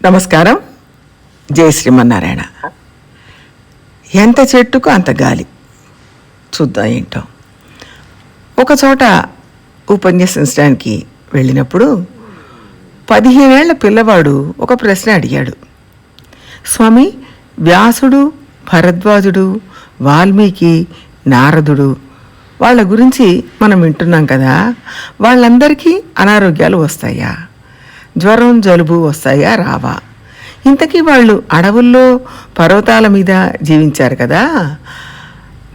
నమస్కారం. జై శ్రీమన్నారాయణ. ఎంత చెట్టుకు అంత గాలి. చూద్దాం ఏంటో. ఒకచోట ఉపన్యసించడానికి వెళ్ళినప్పుడు 15 ఏళ్ల పిల్లవాడు ఒక ప్రశ్న అడిగాడు. స్వామి, వ్యాసుడు, భరద్వాజుడు, వాల్మీకి, నారదుడు వాళ్ళ గురించి మనం వింటున్నాం కదా, వాళ్ళందరికీ అనారోగ్యాలు వస్తాయా? జ్వరం, జలుబు వస్తాయా, రావా? ఇంతకీ వాళ్ళు అడవుల్లో పర్వతాల మీద జీవించారు కదా,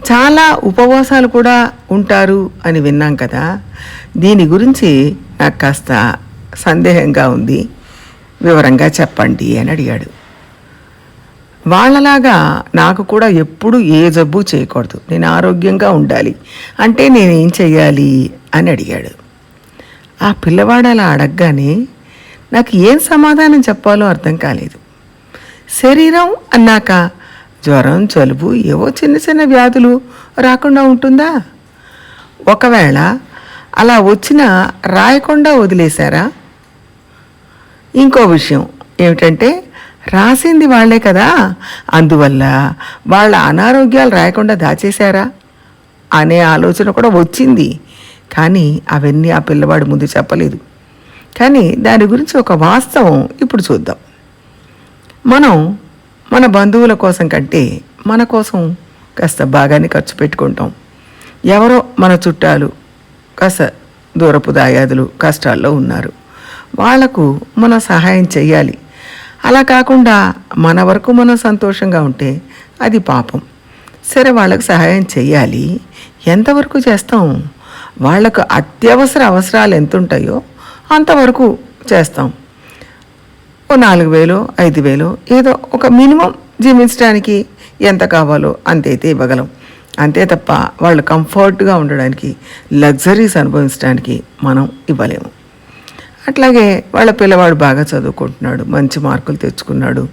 చాలా ఉపవాసాలు కూడా ఉంటారు అని విన్నాం కదా. దీని గురించి నాకు కాస్త సందేహంగా ఉంది, వివరంగా చెప్పండి అని అడిగాడు. వాళ్ళలాగా నాకు కూడా ఎప్పుడు ఏ జబ్బు చేయకూడదు, నేను ఆరోగ్యంగా ఉండాలి అంటే నేనేం చెయ్యాలి అని అడిగాడు. ఆ పిల్లవాడు అలా అడగగానే నాకు ఏం సమాధానం చెప్పాలో అర్థం కాలేదు. శరీరం అన్నాక జ్వరం, జలుబు, ఏవో చిన్న చిన్న వ్యాధులు రాకుండా ఉంటుందా? ఒకవేళ అలా వచ్చినా రాయకుండా వదిలేశారా? ఇంకో విషయం ఏమిటంటే, రాసింది వాళ్లే కదా, అందువల్ల వాళ్ళ అనారోగ్యాలు రాయకుండా దాచేశారా అనే ఆలోచన కూడా వచ్చింది. కానీ అవన్నీ ఆ పిల్లవాడు ముందు చెప్పలేదు. కానీ దాని గురించి ఒక వాస్తవం ఇప్పుడు చూద్దాం. మనం మన బంధువుల కోసం కంటే మన కోసం కాస్త బాగానే ఖర్చు పెట్టుకుంటాం. ఎవరో మన చుట్టాలు కాస్త దూరపు దాయాదులు కష్టాల్లో ఉన్నారు, వాళ్లకు మనం సహాయం చెయ్యాలి. అలా కాకుండా మన వరకు మనం సంతోషంగా ఉంటే అది పాపం. సరే, వాళ్ళకు సహాయం చెయ్యాలి. ఎంతవరకు చేస్తాం? వాళ్లకు అత్యవసర అవసరాలు ఎంత ఉంటాయో అంతవరకు చేస్తాం. ఓ 4,000, 5,000 ఏదో ఒక మినిమం జీవించడానికి ఎంత కావాలో అంతైతే ఇవ్వగలం. అంతే తప్ప వాళ్ళు కంఫర్ట్గా ఉండడానికి, లగ్జరీస్ అనుభవించడానికి మనం ఇవ్వలేము. అట్లాగే వాళ్ళ పిల్లవాడు బాగా చదువుకుంటున్నాడు, మంచి మార్కులు తెచ్చుకున్నాడు,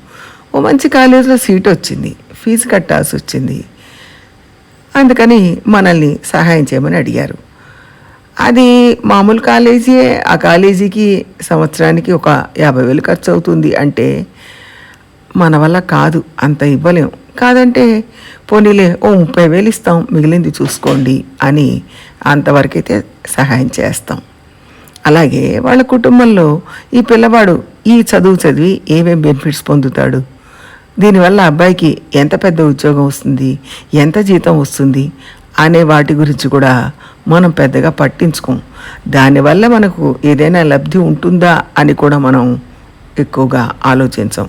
ఓ మంచి కాలేజీలో సీట్ వచ్చింది, ఫీజు కట్టాల్సి వచ్చింది, అందుకని మనల్ని సహాయం చేయమని అడిగారు. అది మామూలు కాలేజీయే. ఆ కాలేజీకి సంవత్సరానికి ఒక 50,000 ఖర్చు అవుతుంది అంటే మన వల్ల కాదు, అంత ఇవ్వలేం. కాదంటే పోనీలే ఓ 30,000 ఇస్తాం, మిగిలింది చూసుకోండి అని అంతవరకైతే సహాయం చేస్తాం. అలాగే వాళ్ళ కుటుంబంలో ఈ పిల్లవాడు ఈ చదువు చదివి ఏమేం బెనిఫిట్స్ పొందుతాడు, దీనివల్ల అబ్బాయికి ఎంత పెద్ద ఉద్యోగం వస్తుంది, ఎంత జీతం వస్తుంది అనే వాటి గురించి కూడా మనం పెద్దగా పట్టించుకోం. దానివల్ల మనకు ఏదైనా లబ్ధి ఉంటుందా అని కూడా మనం ఎక్కువగా ఆలోచించాం.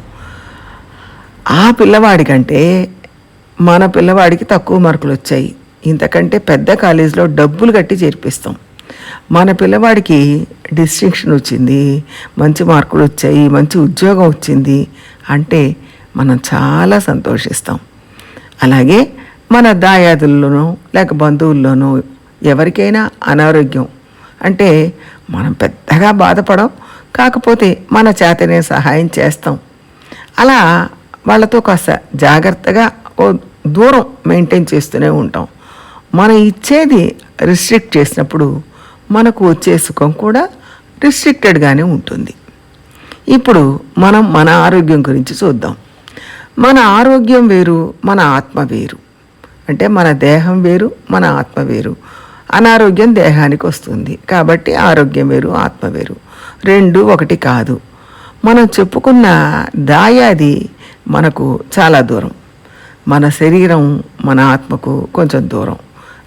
ఆ పిల్లవాడి కంటే మన పిల్లవాడికి తక్కువ మార్కులు వచ్చాయి, ఇంతకంటే పెద్ద కాలేజీలో డబ్బులు కట్టి చేర్పిస్తాం. మన పిల్లవాడికి డిస్టింక్షన్ వచ్చింది, మంచి మార్కులు వచ్చాయి, మంచి ఉద్యోగం వచ్చింది అంటే మనం చాలా సంతోషిస్తాం. అలాగే మన దాయాదుల్లోనూ లేక బంధువుల్లోనూ ఎవరికైనా అనారోగ్యం అంటే మనం పెద్దగా బాధపడం, కాకపోతే మన చేతనే సహాయం చేస్తాం. అలా వాళ్ళతో కాస్త జాగ్రత్తగా ఓ దూరం మెయింటైన్ చేస్తూనే ఉంటాం. మనం ఇచ్చేది రిస్ట్రిక్ట్ చేసినప్పుడు మనకు వచ్చే సుఖం కూడా రిస్ట్రిక్టెడ్గానే ఉంటుంది. ఇప్పుడు మనం మన ఆరోగ్యం గురించి చూద్దాం. మన ఆరోగ్యం వేరు, మన ఆత్మ వేరు. అంటే మన దేహం వేరు, మన ఆత్మ వేరు. అనారోగ్యం దేహానికి వస్తుంది కాబట్టి ఆరోగ్యం వేరు, ఆత్మ వేరు, రెండు ఒకటి కాదు. మనం చెప్పుకున్న దాయాది మనకు చాలా దూరం, మన శరీరం మన ఆత్మకు కొంచెం దూరం,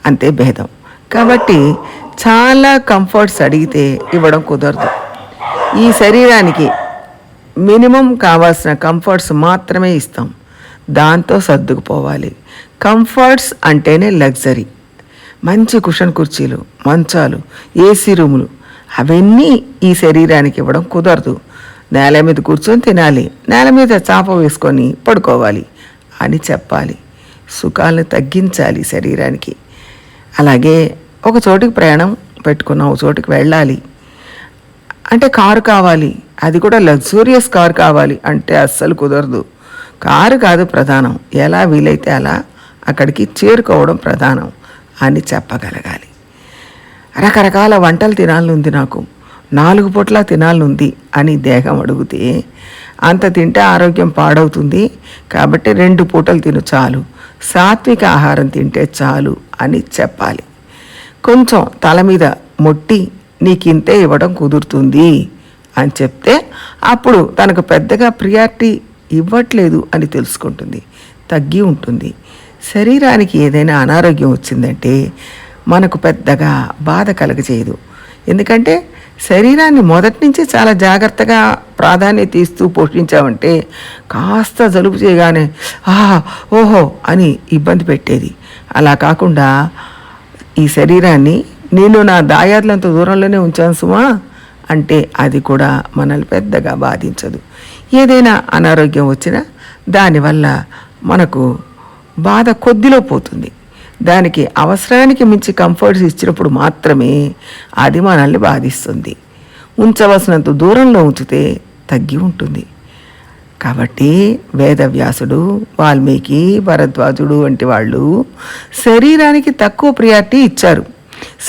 అంతే భేదం. కాబట్టి చాలా కంఫర్ట్స్ అడిగితే ఇవ్వడం కుదరదు. ఈ శరీరానికి మినిమం కావాల్సిన కంఫర్ట్స్ మాత్రమే ఇస్తాం, దాంతో సర్దుకుపోవాలి. కంఫర్ట్స్ అంటేనే లగ్జరీ. మంచి కుషన్ కుర్చీలు, మంచాలు, ఏసీ రూములు అవన్నీ ఈ శరీరానికి ఇవ్వడం కుదరదు. నేల మీద కూర్చొని తినాలి, నేల మీద చాప వేసుకొని పడుకోవాలి అని చెప్పాలి. సుఖాలను తగ్గించాలి శరీరానికి. అలాగే ఒక చోటికి ప్రయాణం పెట్టుకున్నాం, ఒక చోటికి వెళ్ళాలి అంటే కారు కావాలి, అది కూడా లగ్జూరియస్ కారు కావాలి అంటే అస్సలు కుదరదు. కారు కాదు ప్రధానం, ఎలా వీలైతే అలా అక్కడికి చేరుకోవడం ప్రధానం అని చెప్పగలగాలి. రకరకాల వంటలు తినాలని ఉంది నాకు, 4 పూట్ల తినాలనుంది అని దేహం అడిగితే, అంత తింటే ఆరోగ్యం పాడవుతుంది కాబట్టి 2 పూటలు తిను చాలు, సాత్విక ఆహారం తింటే చాలు అని చెప్పాలి. కొంచెం తల మీద మొట్టి నీకింతే ఇవ్వడం కుదురుతుంది అని చెప్తే అప్పుడు తనకు పెద్దగా ప్రియారిటీ ఇవ్వట్లేదు అని తెలుసుకుంటుంది, తగ్గి ఉంటుంది. శరీరానికి ఏదైనా అనారోగ్యం వచ్చిందంటే మనకు పెద్దగా బాధ కలగజేయదు. ఎందుకంటే శరీరాన్ని మొదటి నుంచి చాలా జాగ్రత్తగా ప్రాధాన్యత ఇస్తూ పోషించామంటే కాస్త జలుబు చేయగానే ఓహో అని ఇబ్బంది పెట్టేది. అలా కాకుండా ఈ శరీరాన్ని నేను నా దాయాదులంత దూరంలోనే ఉంచాను సుమా అంటే అది కూడా మనల్ని పెద్దగా బాధించదు. ఏదైనా అనారోగ్యం వచ్చినా దానివల్ల మనకు బాధ కొద్దిలో పోతుంది. దానికి అవసరానికి మించి కంఫర్ట్స్ ఇచ్చినప్పుడు మాత్రమే అది మనల్ని బాధిస్తుంది. ఉంచవలసినంత దూరంలో ఉంచితే తగ్గి ఉంటుంది. కాబట్టి వేదవ్యాసుడు, వాల్మీకి, భరద్వాజుడు వంటి వాళ్ళు శరీరానికి తక్కువ ప్రియారిటీ ఇచ్చారు.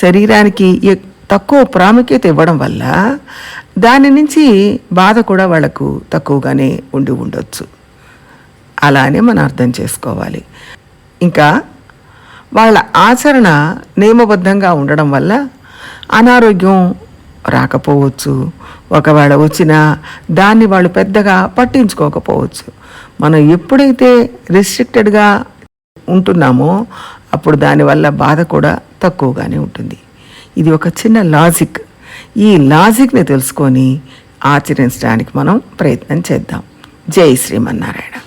శరీరానికి తక్కువ ప్రాముఖ్యత ఇవ్వడం వల్ల దాని నుంచి బాధ కూడా వాళ్లకు తక్కువగానే ఉండి ఉండొచ్చు. అలానే మనం అర్థం చేసుకోవాలి. ఇంకా వాళ్ళ ఆచరణ నియమబద్ధంగా ఉండడం వల్ల అనారోగ్యం రాకపోవచ్చు. ఒకవేళ వచ్చినా దాన్ని వాళ్ళు పెద్దగా పట్టించుకోకపోవచ్చు. మనం ఎప్పుడైతే రిస్ట్రిక్టెడ్గా ఉంటున్నామో అప్పుడు దానివల్ల బాధ కూడా తక్కువగానే ఉంటుంది. ఇది ఒక చిన్న లాజిక్. ఈ లాజిక్ని తెలుసుకొని ఆచరించడానికి మనం ప్రయత్నం చేద్దాం. జై శ్రీమన్నారాయణ.